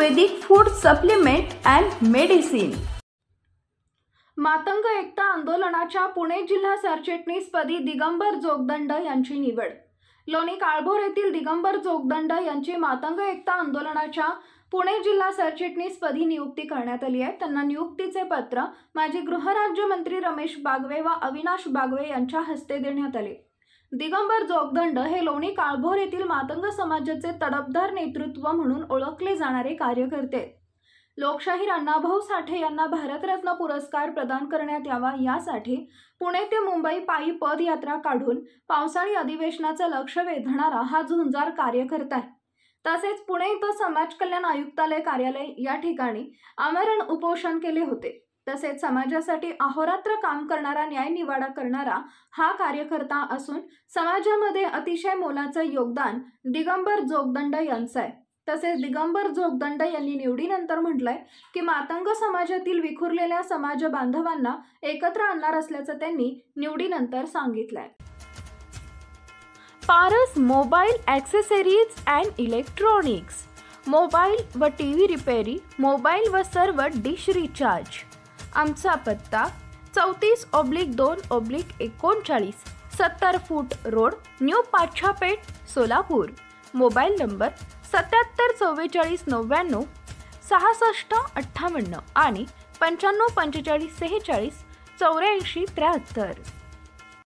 Ayurvedic food supplement and medicine. Matang Ekta आंदोलनाच्या पुणे जिल्हा सरचिटणीसपदी दिगंबर जोगदंड यांची निवड। लोणी काळभोर येथील दिगंबर जोगदंड यांची मातंग एकता आंदोलनाच्या पुणे जिल्हा सरचिटणीसपदी नियुक्ती करण्यात आली आहे। त्यांना नियुक्तीचे पत्र माजी गृहराज्यमंत्री रमेश बागवे व अविनाश बागवे यांच्या हस्ते देण्यात आले। दिगंबर जोगदंड हे लोणी काळभोर येथील मातंग समाजाचे तडफदार नेतृत्व म्हणून ओळखले जाणारे कार्यकर्ते आहेत। लोकशाहीर अण्णाभाऊ साठे यांना भारतरत्न पुरस्कार प्रदान करण्यात यावा यासाठी पुणे ते मुंबई पायी पदयात्रा काढून पावसाळी अधिवेशनाचे लक्ष वेधणारा हा झुंजार कार्यकर्ता आहे। तसेच पुणे येथे समाज कल्याण आयुक्तालय कार्यालय या ठिकाणी आमरण उपोषण केले होते। तसेच समाजासाठी अहोरात्र काम करणारा, न्याय निवाडा करणारा हा कार्यकर्ता असून समाजामध्ये अतिशय मोलाचे योगदान दिगंबर जोगदंड यांचे आहे। तसेच दिगंबर जोगदंड यांनी निवडीनंतर म्हटलंय की मातंग समाजातील विखुरलेल्या समाज बांधवांना एकत्र आणणार असल्याचं त्यांनी निवडीनंतर सांगितलंय। Paras mobile accessories and electronics, mobile व टीव्ही रिपेरी, मोबाईल व सर्व डिश रिचार्ज। आमचा पत्ता 34/2/39 70 फूट road, new Pachhapeth, Solapur. Mobile number 774499 6658 आणि 954546 8473।